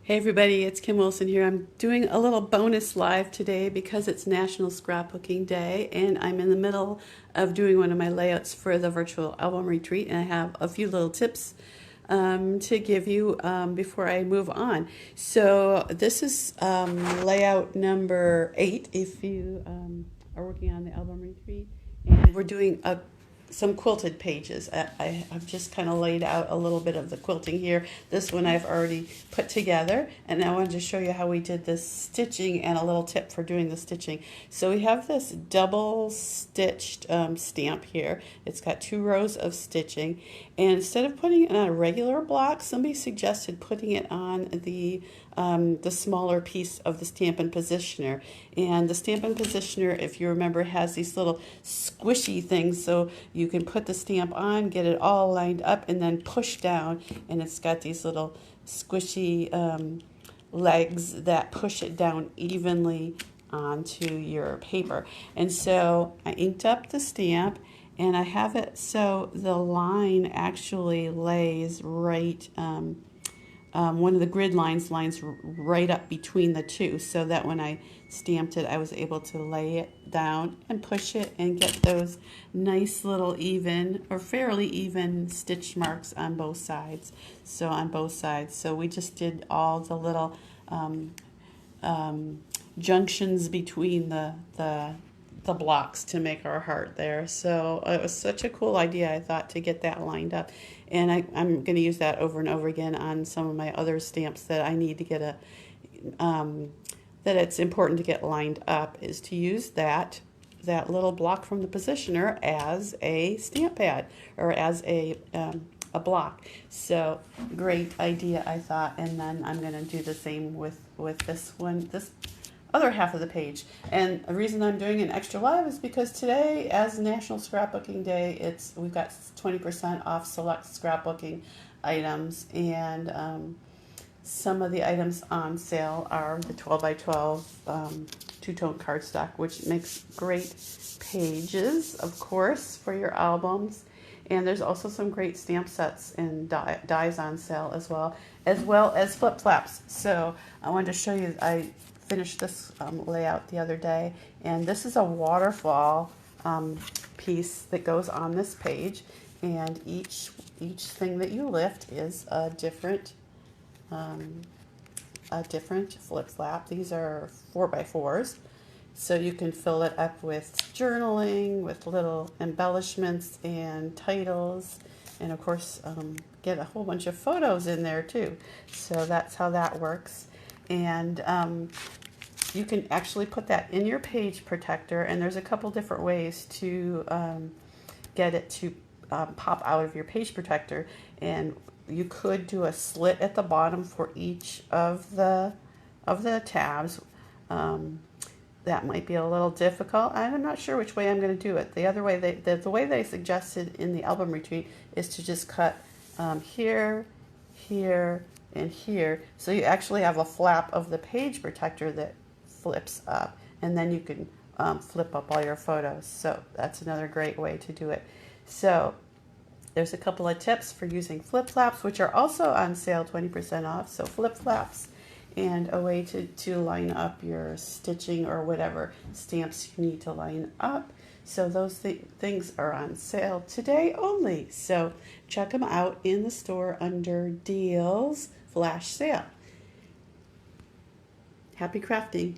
Hey everybody, it's Kim Wilson here. I'm doing a little bonus live today because it's National Scrapbooking Day and I'm in the middle of doing one of my layouts for the virtual album retreat, and I have a few little tips to give you before I move on. So this is layout number 8 if you are working on the album retreat, and we're doing some quilted pages. I've just kind of laid out a little bit of the quilting here. This one I've already put together, and I wanted to show you how we did this stitching and a little tip for doing the stitching. So we have this double stitched stamp here. It's got 2 rows of stitching, and instead of putting it on a regular block, somebody suggested putting it on the smaller piece of the Stampin' Positioner. And the Stampin' Positioner, if you remember, has these little squishy things, so you can put the stamp on, get it all lined up, and then push down, and it's got these little squishy legs that push it down evenly onto your paper. And so I inked up the stamp, and I have it so the line actually lays right one of the grid lines right up between the two, so that when I stamped it, I was able to lay it down and push it and get those nice little even or fairly even stitch marks on both sides. So we just did all the little junctions between the blocks to make our heart there. So it was such a cool idea, I thought, to get that lined up. And I'm going to use that over and over again on some of my other stamps that I need to get that it's important to get lined up, is to use that little block from the positioner as a stamp pad or as a block. So great idea, I thought. And then I'm going to do the same with this one, this other half of the page. And the reason I'm doing an extra live is because today, as National Scrapbooking Day, we've got 20% off select scrapbooking items, and some of the items on sale are the 12 by 12 two-tone cardstock, which makes great pages, of course, for your albums. And there's also some great stamp sets and dies on sale as well as flip flaps. So I wanted to show you, I finished this layout the other day, and this is a waterfall piece that goes on this page, and each thing that you lift is a different flip flap. These are 4x4s, so you can fill it up with journaling, with little embellishments and titles, and of course get a whole bunch of photos in there too. So that's how that works. And you can actually put that in your page protector, and there's a couple different ways to get it to pop out of your page protector. And you could do a slit at the bottom for each of the tabs. That might be a little difficult. I'm not sure which way I'm going to do it. The other way, the way they suggested in the album retreat is to just cut here, here, and here. So you actually have a flap of the page protector that flips up, and then you can flip up all your photos. So that's another great way to do it. So there's a couple of tips for using flip flaps, which are also on sale, 20% off. So flip flaps, and a way to line up your stitching or whatever stamps you need to line up. So those things are on sale today only. So check them out in the store under Deals Flash Sale. Happy crafting.